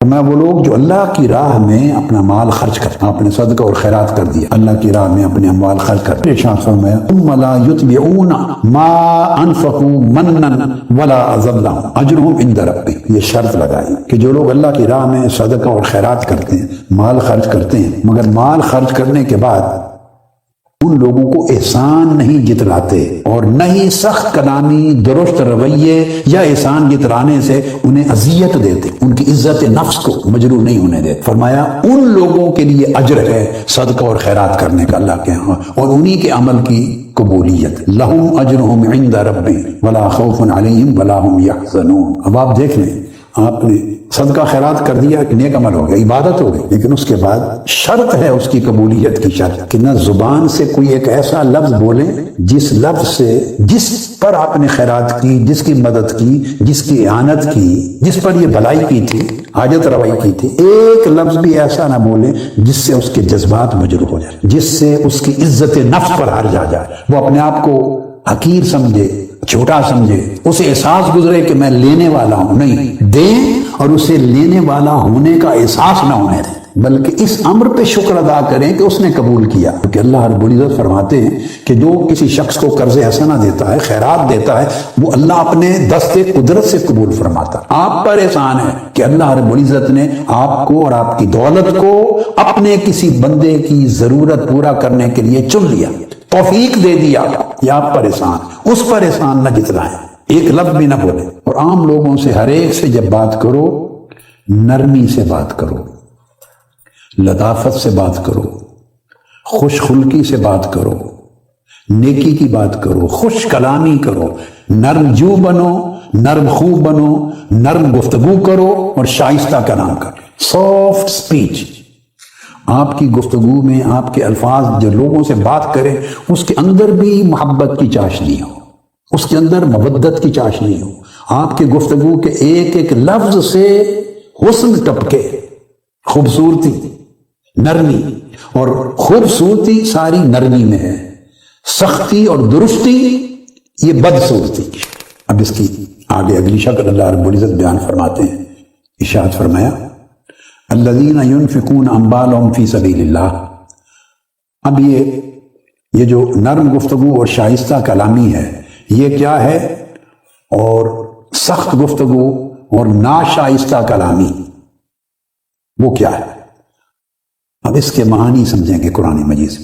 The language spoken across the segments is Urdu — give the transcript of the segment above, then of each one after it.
فرمایا وہ لوگ جو اللہ کی راہ میں اپنا مال خرچ کرتے ہیں، آپ نے صدقہ اور خیرات کر دیا، اللہ کی راہ میں اپنے اموال خرچ کرتے ہیں، ارشاد فرمایا ثم لا یتبعون ما انفقوا منا ولا ذلا اجرهم عند ربهم، یہ شرط لگائی کہ جو لوگ اللہ کی راہ میں صدقہ اور خیرات کرتے ہیں، مال خرچ کرتے ہیں، مگر مال خرچ کرنے کے بعد ان لوگوں کو احسان نہیں جتلاتے اور نہ ہی سخت کلامی، درست رویے یا احسان جتلانے سے انہیں اذیت دیتے، ان کی عزت نفس کو مجروح نہیں ہونے دیتے۔ فرمایا ان لوگوں کے لیے اجر ہے صدقہ اور خیرات کرنے کا اللہ کے ہاں، اور انہی کے عمل کی قبولیت۔ لہم اجرہم عند ربہم ولا خوف علیہم ولا ہم یحزنون۔ اب آپ دیکھ لیں، آپ نے صدقہ خیرات کر دیا، کہ نیک عمل ہو گیا، عبادت ہو گئی، لیکن اس کے بعد شرط ہے اس کی قبولیت کی شرط کہ نہ زبان سے کوئی ایک ایسا لفظ بولیں جس لفظ سے، جس پر آپ نے خیرات کی، جس کی مدد کی، جس کی اعانت کی، جس پر یہ بھلائی کی تھی، حاجت روائی کی تھی، ایک لفظ بھی ایسا نہ بولے جس سے اس کے جذبات مجروح ہو جائے، جس سے اس کی عزت نفس پر حرج آ جائے، وہ اپنے آپ کو حقیر سمجھے، چھوٹا سمجھے، اسے احساس گزرے کہ میں لینے والا ہوں۔ نہیں، دیں اور اسے لینے والا ہونے کا احساس نہ ہونے دیں، بلکہ اس امر پہ شکر ادا کریں کہ اس نے قبول کیا۔ کیونکہ اللہ رب العزت فرماتے ہیں کہ جو کسی شخص کو قرض حسنہ دیتا ہے، خیرات دیتا ہے، وہ اللہ اپنے دست قدرت سے قبول فرماتا ہے۔ آپ پر احسان ہے کہ اللہ رب العزت نے آپ کو اور آپ کی دولت کو اپنے کسی بندے کی ضرورت پورا کرنے کے لیے چن لیا، توفیق دے دیا، یہ آپ پر احسان، اس پر احسان نہ جتلائیں، ایک لفظ بھی نہ بولیں۔ اور عام لوگوں سے ہر ایک سے جب بات کرو، نرمی سے بات کرو، لطافت سے بات کرو، خوش خلقی سے بات کرو، نیکی کی بات کرو، خوش کلامی کرو، نرم جو بنو، نرم خو بنو، نرم گفتگو کرو اور شائستہ کلام کرو، سافٹ سپیچ۔ آپ کی گفتگو میں آپ کے الفاظ جو لوگوں سے بات کریں، اس کے اندر بھی محبت کی چاشنی ہو، اس کے اندر مودت کی چاشنی ہو، آپ کے گفتگو کے ایک ایک لفظ سے حسن ٹپکے، خوبصورتی، نرمی، اور خوبصورتی ساری نرمی میں ہے، سختی اور درستی یہ بدصورتی۔ اب اس کی آگے اگلی شکل اللہ رب العزت بیان فرماتے ہیں، ارشاد فرمایا الذین ينفقون اموالهم فی سبیل اللہ۔ اب یہ جو نرم گفتگو اور شائستہ کلامی ہے، یہ کیا ہے؟ اور سخت گفتگو اور ناشائستہ کلامی وہ کیا ہے؟ اب اس کے معنی سمجھیں گے قرآن مجید سے۔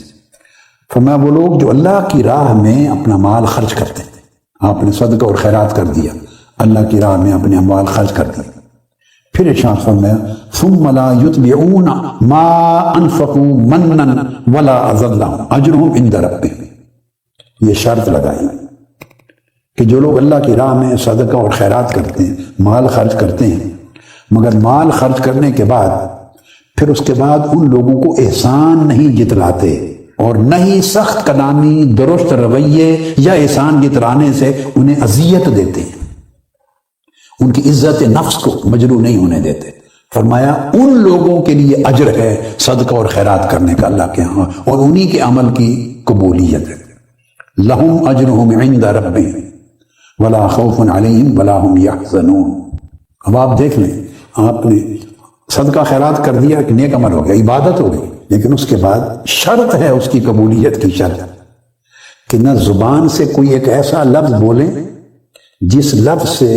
فرمایا وہ لوگ جو اللہ کی راہ میں اپنا مال خرچ کرتے ہیں، آپ نے صدقہ اور خیرات کر دیا، اللہ کی راہ میں اپنے اموال خرچ کر دیے، پھر ارشاد فرمایا ثم لا یتبعون ما انفقوا منا ولا ذلا اجرهم عند ربهم، یہ شرط لگائی کہ جو لوگ اللہ کی راہ میں صدقہ اور خیرات کرتے ہیں، مال خرچ کرتے ہیں، مگر مال خرچ کرنے کے بعد پھر اس کے بعد ان لوگوں کو احسان نہیں جتلاتے اور نہ ہی سخت کلامی، درست رویے یا احسان جتلانے سے انہیں اذیت دیتے ہیں، ان کی عزت نفس کو مجروح نہیں ہونے دیتے۔ فرمایا ان لوگوں کے لیے اجر ہے صدقہ اور خیرات کرنے کا اللہ کے ہاں، اور انہی کے عمل کی قبولیت ہے۔ لہم اجرہم عند ربہم ولا خوف علیہم ولا ہم یحزنون۔ اب آپ دیکھ لیں، آپ نے صدقہ خیرات کر دیا کہ نیک عمل ہو گیا، عبادت ہو گئی، لیکن اس کے بعد شرط ہے اس کی قبولیت کی شرط کہ نہ زبان سے کوئی ایک ایسا لفظ بولیں جس لفظ سے،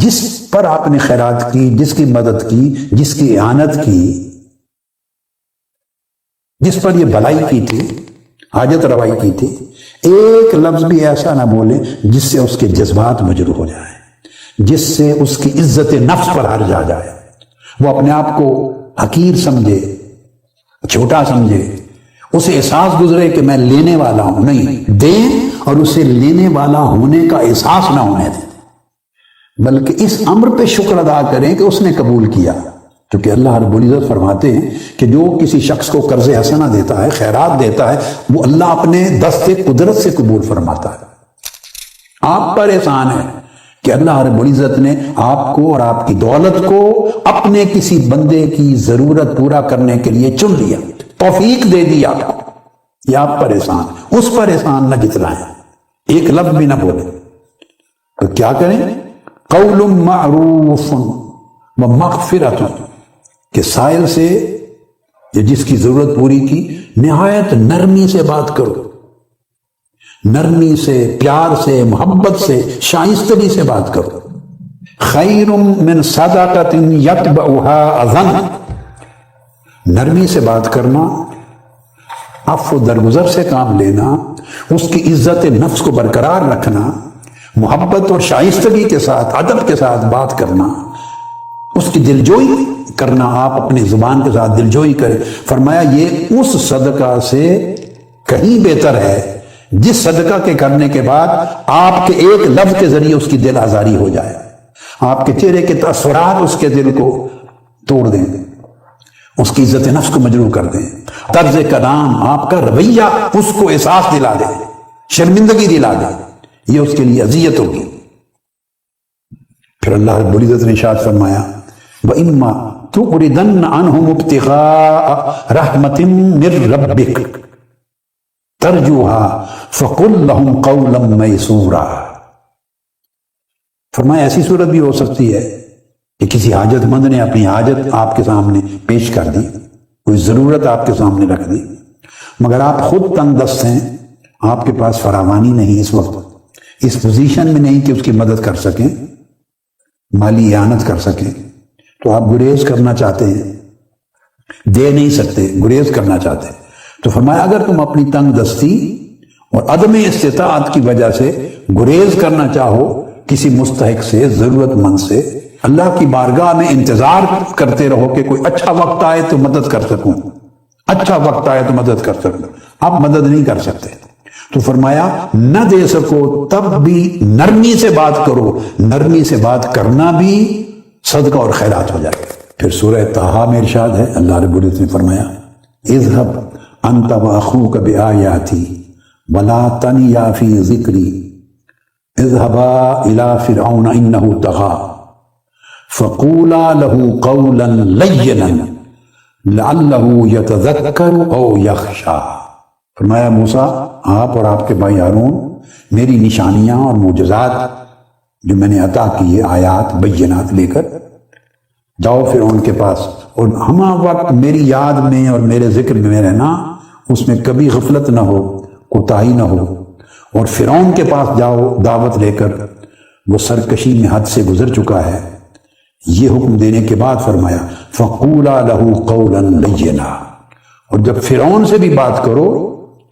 جس پر آپ نے خیرات کی، جس کی مدد کی، جس کی اعانت کی، جس پر یہ بھلائی کی تھی، حاجت روائی کی تھی، ایک لفظ بھی ایسا نہ بولے جس سے اس کے جذبات مجروح ہو جائیں، جس سے اس کی عزت نفس پر حرج آ جائے، وہ اپنے آپ کو حقیر سمجھے، چھوٹا سمجھے، اسے احساس گزرے کہ میں لینے والا ہوں۔ نہیں، دیں اور اسے لینے والا ہونے کا احساس نہ ہونے دیں، بلکہ اس امر پہ شکر ادا کریں کہ اس نے قبول کیا۔ کیونکہ اللہ رب العزت فرماتے ہیں کہ جو کسی شخص کو قرض حسنہ دیتا ہے، خیرات دیتا ہے، وہ اللہ اپنے دست قدرت سے قبول فرماتا ہے۔ آپ پر احسان ہے کہ اللہ رب العزت نے آپ کو اور آپ کی دولت کو اپنے کسی بندے کی ضرورت پورا کرنے کے لیے چن لیا، توفیق دے دیا، یہ آپ پر احسان، اس پر احسان نہ جتلائیں، ایک لفظ بھی نہ بولیں۔ تو کیا کریں؟ قول معروف و مغفرت کہ سائل سے یا جس کی ضرورت پوری کی نہایت نرمی سے بات کرو، نرمی سے، پیار سے، محبت سے، شائستگی سے بات کرو۔ خیر من صدقۃ یتبعها اذى، نرمی سے بات کرنا، عفو درگزر سے کام لینا، اس کی عزت نفس کو برقرار رکھنا، محبت اور شائستگی کے ساتھ، ادب کے ساتھ بات کرنا، اس کی دلجوئی کرنا، آپ اپنی زبان کے ساتھ دلجوئی کریں۔ فرمایا یہ اس صدقہ سے کہیں بہتر ہے جس صدقہ کے کرنے کے بعد آپ کے ایک لفظ کے ذریعے اس کی دل آزاری ہو جائے، آپ کے چہرے کے تاثرات اس کے دل کو توڑ دیں، اس کی عزت نفس کو مجروح کر دیں، طرز کلام، آپ کا رویہ اس کو احساس دلا دے، شرمندگی دلا دے، یہ اس کے لیے اذیت ہوگی۔ پھر اللہ رب العزت نے ارشاد فرمایا وَإِمَّا تُعْرِضَنَّ عَنْهُمُ ابْتِغَاءَ رَحْمَةٍ مِّن رَّبِّكَ تَرْجُوهَا فَقُلْ لَهُمْ قَوْلًا مَيْسُورًا۔ فرمایا ایسی صورت بھی ہو سکتی ہے کہ کسی حاجت مند نے اپنی حاجت آپ کے سامنے پیش کر دی، کوئی ضرورت آپ کے سامنے رکھ دی، مگر آپ خود تنگ دست ہیں، آپ کے پاس فراوانی نہیں، اس وقت اس پوزیشن میں نہیں کہ اس کی مدد کر سکیں، مالی اعانت کر سکیں، تو آپ گریز کرنا چاہتے ہیں، دے نہیں سکتے، گریز کرنا چاہتے ہیں۔ تو فرمایا اگر تم اپنی تنگ دستی اور عدم استطاعت کی وجہ سے گریز کرنا چاہو کسی مستحق سے، ضرورت مند سے، اللہ کی بارگاہ میں انتظار کرتے رہو کہ کوئی اچھا وقت آئے تو مدد کر سکوں، اچھا وقت آئے تو مدد کر سکوں، آپ مدد نہیں کر سکتے، تو فرمایا نہ دے سکو تب بھی نرمی سے بات کرو، نرمی سے بات کرنا بھی صدقہ اور خیرات ہو جائے۔ پھر سورہ طٰہٰ میں ارشاد ہے، اللہ رب العزت نے فرمایا اذهب انت واخوك بآیاتی ولا تنیا فی ذکری اذهبا الى فرعون انه طغى فقولا له قولا لینا لعله يتذکر او یخشی۔ فرمایا موسیٰ آپ اور آپ کے بھائی ہارون میری نشانیاں اور معجزات جو میں نے عطا کی ہے، آیات بینات لے کر جاؤ فرعون کے پاس، اور ہمہ وقت میری یاد میں اور میرے ذکر میں رہنا، اس میں کبھی غفلت نہ ہو، کوتاہی نہ ہو، اور فرعون کے پاس جاؤ دعوت لے کر، وہ سرکشی میں حد سے گزر چکا ہے۔ یہ حکم دینے کے بعد فرمایا فَقُولَا لَهُ قَوْلًا لَيِّنًا، اور جب فرعون سے بھی بات کرو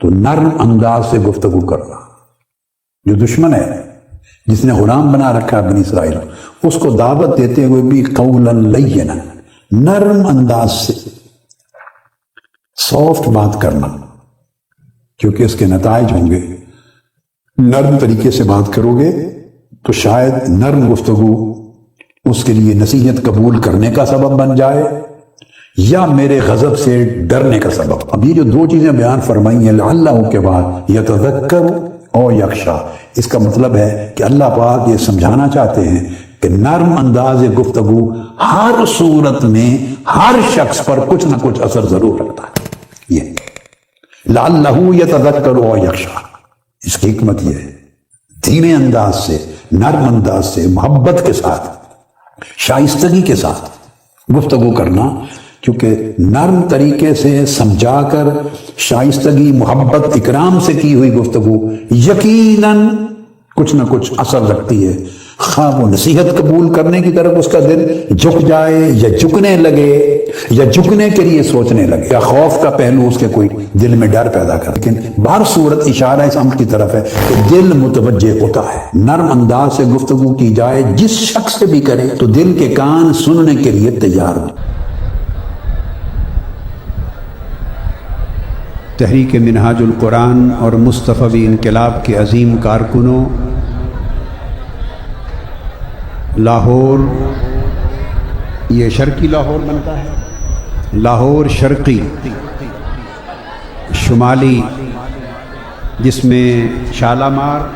تو نرم انداز سے گفتگو کرنا۔ جو دشمن ہے، جس نے غلام بنا رکھا ہے بنی اسرائیل، اس کو دعوت دیتے ہوئے بھی قولاً لینا، نرم انداز سے، سافٹ بات کرنا، کیونکہ اس کے نتائج ہوں گے۔ نرم طریقے سے بات کرو گے تو شاید نرم گفتگو اس کے لیے نصیحت قبول کرنے کا سبب بن جائے یا میرے غضب سے ڈرنے کا سبب۔ اب یہ جو دو چیزیں بیان فرمائی ہیں لعلہ کے بعد، یتذکر او یخشی، اس کا مطلب ہے کہ اللہ پاک یہ سمجھانا چاہتے ہیں کہ نرم انداز گفتگو ہر صورت میں ہر شخص پر کچھ نہ کچھ اثر ضرور رکھتا ہے۔ یہ لعلہ یتذکر او یخشی، اس کی حکمت یہ ہے دھیمے انداز سے، نرم انداز سے، محبت کے ساتھ، شائستگی کے ساتھ گفتگو کرنا، کیونکہ نرم طریقے سے سمجھا کر شائستگی، محبت، اکرام سے کی ہوئی گفتگو یقیناً کچھ نہ کچھ اثر رکھتی ہے، خواہ وہ نصیحت قبول کرنے کی طرف اس کا دل جھک جائے یا جھکنے لگے یا جھکنے کے لیے سوچنے لگے یا خوف کا پہلو اس کے کوئی دل میں ڈر پیدا کر، لیکن بہر صورت اشارہ اس امر کی طرف ہے کہ دل متوجہ ہوتا ہے۔ نرم انداز سے گفتگو کی جائے، جس شخص سے بھی کرے تو دل کے کان سننے کے لیے تیار ہو۔ تحریک منہاج القرآن اور مصطفی انقلاب کے عظیم کارکنوں، لاہور، یہ شرقی لاہور بنتا ہے، لاہور شرقی، شمالی، جس میں شالامار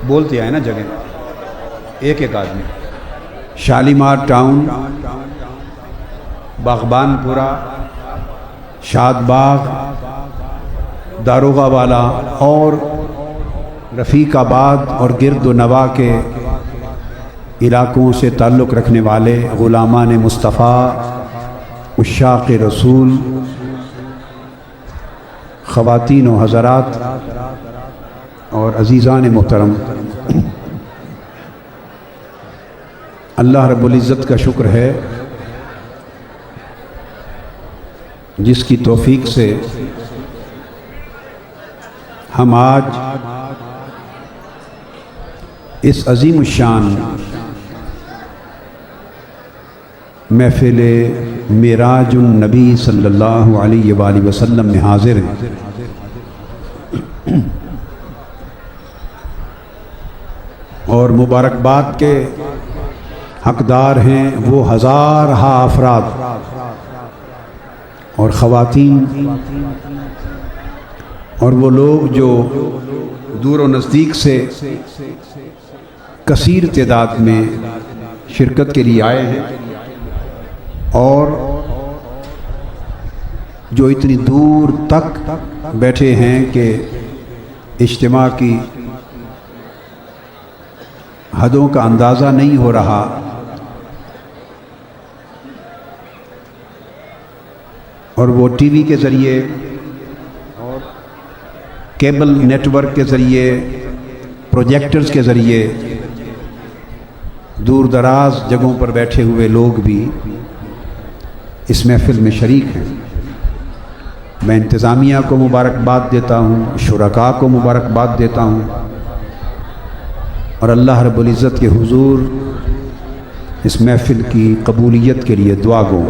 بولتے ہیں نا جگہ، ایک ایک آدمی، شالیمار ٹاؤن، باغبان پورہ، شاد باغ، داروغہ والا اور رفیق آباد اور گرد و نواح کے علاقوں سے تعلق رکھنے والے غلامان مصطفیٰ، عشاق رسول، خواتین و حضرات اور عزیزان محترم، اللہ رب العزت کا شکر ہے جس کی توفیق سے ہم آج اس عظیم الشان محفل معراج النبی صلی اللہ علیہ وآلہ وسلم میں حاضر ہیں۔ اور مبارکباد کے حقدار ہیں وہ ہزارہا افراد اور خواتین اور وہ لوگ جو دور و نزدیک سے کثیر تعداد میں شرکت کے لیے آئے ہیں، اور جو اتنی دور تک بیٹھے ہیں کہ اجتماع کی حدوں کا اندازہ نہیں ہو رہا۔ اور وہ ٹی وی کے ذریعے اور کیبل نیٹ ورک کے ذریعے، پروجیکٹرز کے ذریعے دور دراز جگہوں پر بیٹھے ہوئے لوگ بھی اس محفل میں شریک ہیں۔ میں انتظامیہ کو مبارکباد دیتا ہوں، شرکاء کو مبارکباد دیتا ہوں، اور اللہ رب العزت کے حضور اس محفل کی قبولیت کے لیے دعا گو۔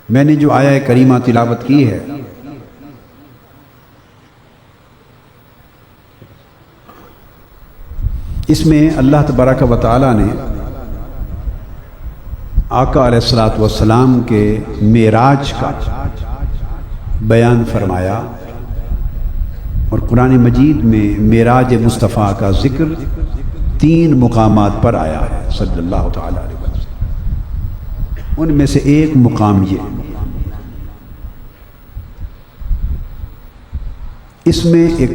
میں نے جو آیہ کریمہ تلاوت کی ہے اس میں اللہ تبارک و تعالی نے آقا علیہ الصلوۃ والسلام کے معراج کا بیان فرمایا، اور قرآن مجید میں معراج مصطفیٰ کا ذکر 3 مقامات پر آیا ہے صلی اللہ تعالی علیہ وسلم۔ ان میں سے ایک مقام یہ، اس میں ایک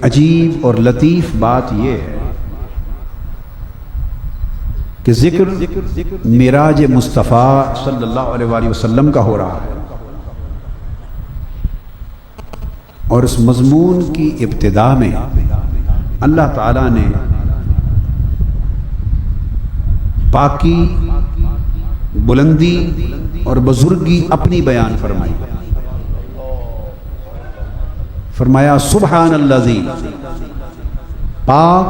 عجیب اور لطیف بات یہ ہے کہ ذکر معراج مصطفیٰ صلی اللہ علیہ وآلہ وسلم کا ہو رہا ہے، اور اس مضمون کی ابتدا میں اللہ تعالیٰ نے پاکی، بلندی اور بزرگی اپنی بیان فرمائی۔ فرمایا سبحان الذی، پاک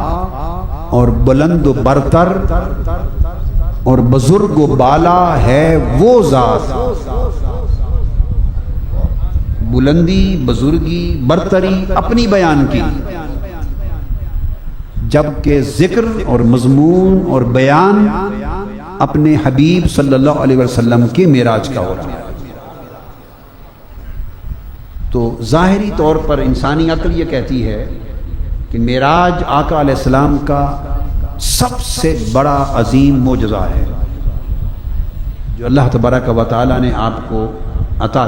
اور بلند و برتر اور بزرگ و بالا ہے وہ ذات، بلندی، بزرگی، برتری اپنی بیان کی، جبکہ ذکر اور مضمون اور بیان اپنے حبیب صلی اللہ علیہ وسلم کے معراج کا ہو رہا ہے۔ تو ظاہری طور پر انسانی عقل یہ کہتی ہے کہ معراج آقا علیہ السلام کا سب سے بڑا عظیم معجزہ ہے جو اللہ تبارک و تعالی نے آپ کو عطا